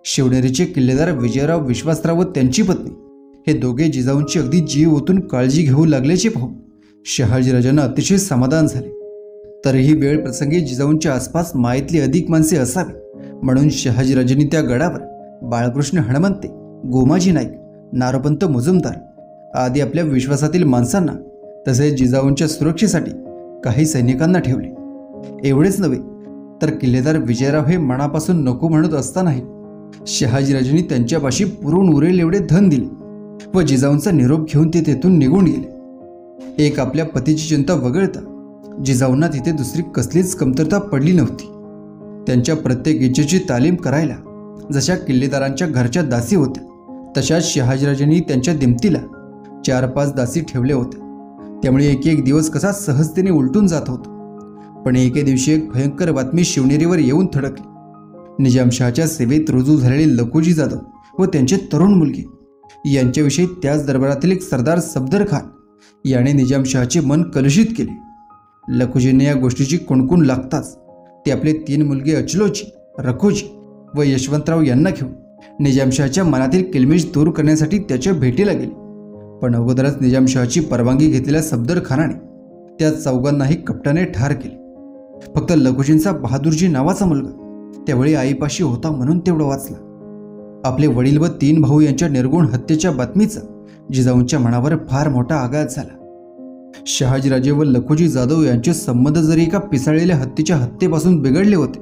शिवनेरीचे किल्लेदार विजयराव विश्वासराव व त्यांची पत्नी हे दोघे जिजाऊंची अगदी जीव ओतून काळजी घेऊ लागल्याचे पाहून शहाजीराजांना अतिशय समाधान झाले. तरीही वेळ प्रसंगी जिजाऊंच्या आसपास मायेतली अधिक माणसे असावी म्हणून शहाजीराजांनी त्या गडावर बाळकृष्ण हणमंते, गोमाजी नाईक, नारोपंत मुजुमदार आदी आपल्या विश्वासातील माणसांना तसेच जिजाऊंच्या सुरक्षेसाठी काही सैनिकांना ठेवले. एवढेच नव्हे तर किल्लेदार विजयराव हे मनापासून नको म्हणत असतानाही शहाजीराजांनी त्यांच्यापाशी पुरून उरेल एवढे धन दिले व जिजाऊंचा निरोप घेऊन ते तेथून निघून गेले. एक आपल्या पतीची चिंता वगळता जिजाऊंना तिथे दुसरी कसलीच कमतरता पडली नव्हती. त्यांच्या प्रत्येक इच्छेची तालीम करायला जशा किल्लेदारांच्या घरच्या दासी होत्या तशाच शहाजीराजांनी त्यांच्या दिमतीला 4-5 दासी ठेवल्या होत्या. त्यामुळे एक दिवस कसा सहजतेने उलटून जात होता. पण एके दिवशी एक भयंकर बातमी शिवनेरीवर येऊन थडकली. निजामशहाच्या सेवेत रुजू झालेले लखुजी जाधव व त्यांचे तरुण मुलगे यांच्याविषयी त्याच दरबारातील एक सरदार सफदर खान याने निजामशहाचे मन कलुषित केले. लखुजींनी या गोष्टीची कुणकुण लागताच ते आपले 3 मुलगे अचलोजी, रखोजी व यशवंतराव यांना घेऊन निजामशहाच्या मनातील किलमिश दूर करण्यासाठी त्याच्या भेटीला गेले. पण अगोदरच निजामशहाची परवानगी घेतलेल्या सफदर खानाने त्या चौघांनाही कपटाने ठार केले. फक्त लखुजींचा बहादूरजी नावाचा मुलगा त्यावेळी आईपाशी होता म्हणून तेवढं वाचला. आपले वडील व 3 भाऊ यांच्या निर्गुण हत्येच्या बातमीचा जिजाऊंच्या मनावर फार मोठा आघात झाला. शहाजीराजे व लखुजी जाधव यांचे संबंध जरी एका पिसाळलेल्या हत्तीच्या हत्येपासून बिघडले होते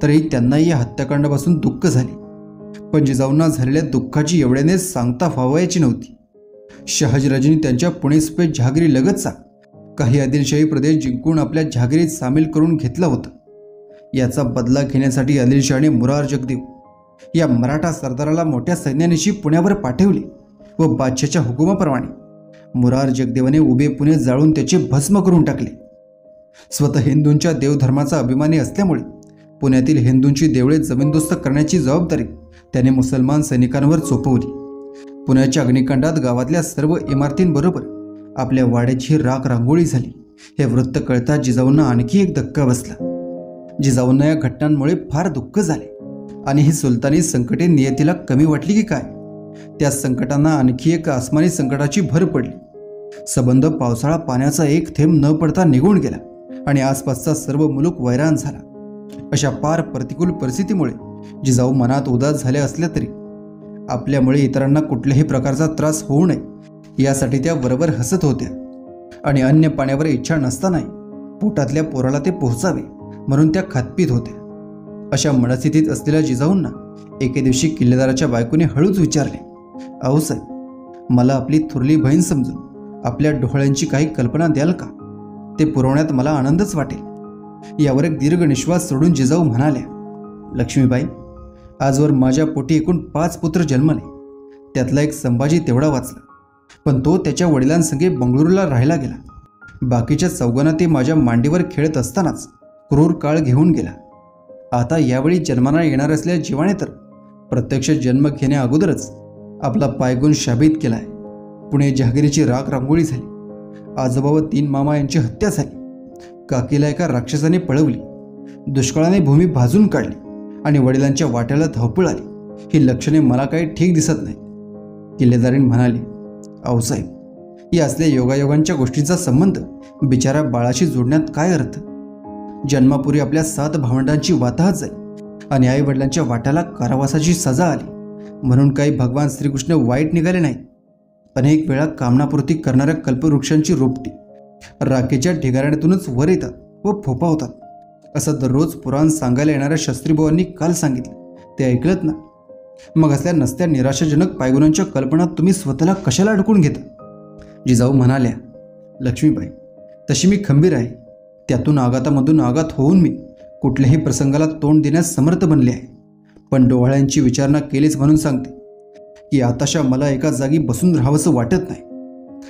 तरीही त्यांनाही या हत्याकांडापासून दुःख झाले. पण जिजाऊंना झालेल्या दुःखाची एवढ्याने सांगता व्हावयाची नव्हती. शहाजीराजांनी त्यांच्या पुणे सुपे जहागिरी लगतचा काही आदिलशाही प्रदेश जिंकून आपल्या जहागिरीत सामील करून घेतला होता. याचा बदला घेण्यासाठी आदिलशहाने मुरार जगदेव या मराठा सरदाराला मोठ्या सैन्यानिशी पुण्यावर पाठवले व बादशाच्या हुकुमाप्रमाणे मुरार जगदेवाने उभे पुणे जाळून त्याचे भस्म करून टाकले. स्वतः हिंदूंच्या देवधर्माचा अभिमानी असल्यामुळे पुण्यातील हिंदूंची देवळे जमीनदोस्त करण्याची जबाबदारी त्याने मुसलमान सैनिकांवर सोपवली. पुण्याच्या अग्निकांडात गावातल्या सर्व इमारतींबरोबर आपल्या वाड्याची राख रांगोळी झाली. हे वृत्त कळता जिजाऊंना आणखी एक धक्का बसला. जिजाऊंना या घटनांमुळे फार दुःख झाले आणि ही सुलतानी संकटे नियतीला कमी वाटली की काय. त्या संकटांना आणखी एक आसमानी संकटाची भर पडली. सबंध पावसाळा पाण्याचा एक थेंब न पडता निघून गेला आणि आसपासचा सर्व मुलूक वैराण झाला. अशा पार प्रतिकूल परिस्थितीमुळे जिजाऊ मनात उदास झाल्या असल्या तरी आपल्यामुळे इतरांना कुठल्याही प्रकारचा त्रास होऊ नये यासाठी त्या वरवर हसत होत्या आणि अन्य पाण्यावर इच्छा नसतानाही पोटातल्या पोराला ते पोहोचावे म्हणून त्या खातपीत होत्या. अशा मनस्थितीत असलेल्या जिजाऊंना एके दिवशी किल्लेदाराच्या बायकोने हळूच विचारले, "अहो साहेब, मला आपली थोरली बहीण समजून आपल्या डोळ्यांची काही कल्पना द्याल का? ते पुरवण्यात मला आनंदच वाटेल." यावर एक दीर्घ निश्वास सोडून जिजाऊ म्हणाल्या, "लक्ष्मीबाई, आजवर माझ्या पोटी एकूण 5 पुत्र जन्मले. त्यातला एक संभाजी तेवढा वाचला, पण तो त्याच्या वडिलांसंगे बंगळुरूला राहायला गेला. बाकीच्या 4घांना ते माझ्या मांडीवर खेळत असतानाच क्रूर काळ घेऊन गेला. आता यावेळी जन्माला येणार असलेल्या जीवाने तर प्रत्यक्ष जन्म घेण्या अगोदरच आपला पायगुण शाबित केला आहे. पुणे जहागिरीची राख रांगोळी झाली. आजोबा व 3 मामा यांची हत्या झाली. काकीला एका राक्षसाने पळवली. दुष्काळाने भूमी भाजून काढली आणि वडिलांच्या वाट्याला धावपळ आली. ही लक्षणे मला काही ठीक दिसत नाही." किल्लेदारीण म्हणाली, "अहो साहेब, या असल्या योगायोगांच्या गोष्टींचा संबंध बिचारा बाळाशी जोडण्यात काय अर्थ? जन्मापूर्वी आपल्या 7 भावंडांची वाताहत झाली आणि आई वडिलांच्या वाट्याला कारावासाची सजा आली म्हणून काही भगवान श्रीकृष्ण वाईट निघाले नाहीत. अनेक वेळा कामनापूर्ती करणाऱ्या कल्पवृक्षांची रोपटी राखेच्या ढिगाऱ्यातूनच वर येतात व फोफावतात असं दररोज पुराण सांगायला येणाऱ्या शास्त्रीभावांनी काल सांगितलं. ते ऐकलत ना? मग असल्या नसत्या निराशाजनक पायगुणांच्या कल्पना तुम्ही स्वतःला कशाला अडकून घेता?" जिजाऊ म्हणाल्या, "लक्ष्मीबाई, तशी मी खंबीर आहे. त्यातून आघातामधून आघात होऊन मी कुठल्याही प्रसंगाला तोंड देण्यास समर्थ बनले आहे. पण डोहाळ्यांची विचारणा केलीच म्हणून सांगते की आताशा मला एका जागी बसून राहावंसं वाटत नाही.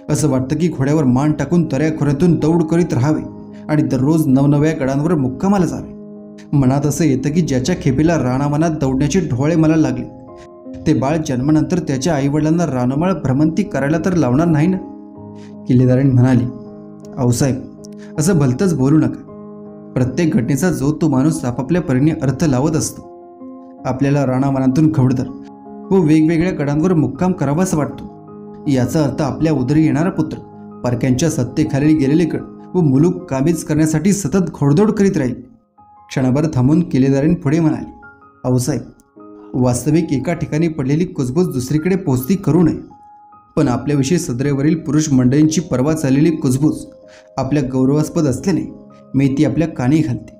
असं वाटतं की घोड्यावर मान टाकून तऱ्याखोऱ्यातून दौड करीत राहावे आणि दररोज नवनव्या गडांवर मुक्कामाला जावे. मनात असं येतं की ज्याच्या खेपेला रानावनात दौडण्याचे डोहाळे मला लागले ते बाळ जन्मानंतर त्याच्या आईवडिलांना रानमाळ भ्रमंती करायला तर लावणार नाही ना?" किल्लेदारीण म्हणाली, "अहो साहेब, असं भलतंच बोलू नका. प्रत्येक घटनेचा जो तो माणूस आपापल्या परीने अर्थ लावत असतो. आपल्याला राणावनातून खबरदार व वेगवेगळ्या गडांवर मुक्काम करावासा वाटतो. याचा अर्थ आपल्या उदरी येणारा पुत्र परक्यांच्या सत्तेखाली गेलेले गड व मुलूक काबीज करण्यासाठी सतत घोडदौड करीत राहील. क्षणभर थांबून किल्लेदारीन पुढे म्हणाले, आऊसाहेब, वास्तविक एका ठिकाणी पडलेली कुजबूज दुसरीकडे पोचती करू नये. पण आपल्याविषयी सदरेवरील पुरुष मंडळींची पर्वा चाललेली कुजबूज आपल्या गौरवास्पद असल्याने मी ती आपल्या कानी घालते.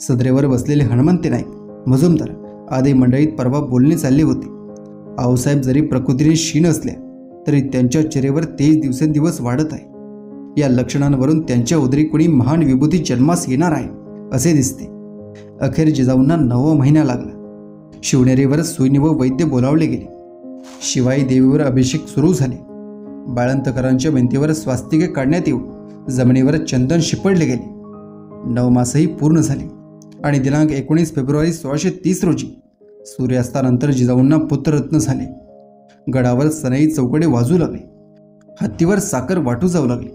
सदरेवर बसलेले हनुमंत नाईक, मुजुमदार आदी मंडळीत परवा बोलणे चालले होते. आऊसाहेब जरी प्रकृतीने क्षीण असल्या तरी त्यांच्या चेहऱ्यावर तेज दिवसेंदिवस वाढत आहे. या लक्षणांवरून त्यांच्या उदरी कोणी महान विभूती जन्मास येणार आहे असे दिसते. अखेर जिजाऊंना 9वा महिना लागला. शिवनेरीवर सुईणी व वैद्य बोलावले गेले. शिवाई देवीवर अभिषेक सुरू झाले. बाळंतकरांच्या भिंतीवर स्वास्तिके काढण्यात येऊन जमिनीवर चंदन शिपडले गेले. 9 मासही पूर्ण झाले आणि दिनांक 19 फेब्रुवारी 1630 रोजी सूर्यास्तानंतर जिजाऊंना पुत्ररत्न झाले. गडावर सनई चौकडे वाजू लागले. हत्तीवर साखर वाटू जाऊ लागली.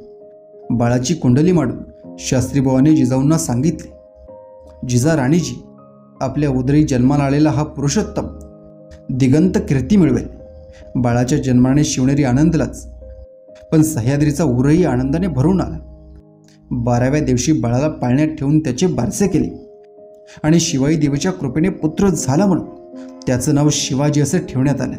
बाळाची कुंडली मांडून शास्त्रीबावांनी जिजाऊंना सांगितले, जिजा राणीजी, आपल्या उदरी जन्माला आलेला हा पुरुषोत्तम दिगंत कीर्ती मिळवेल. बाळाच्या जन्माने शिवनेरी आनंदलाच, पण सह्याद्रीचा उरही आनंदाने भरून आला. 12व्या दिवशी बाळाला पाळण्यात ठेवून त्याचे बारसे केले आणि शिवाई देवीच्या कृपेने पुत्र झाला म्हणून त्याचं नाव शिवाजी असे ठेवण्यात आलं.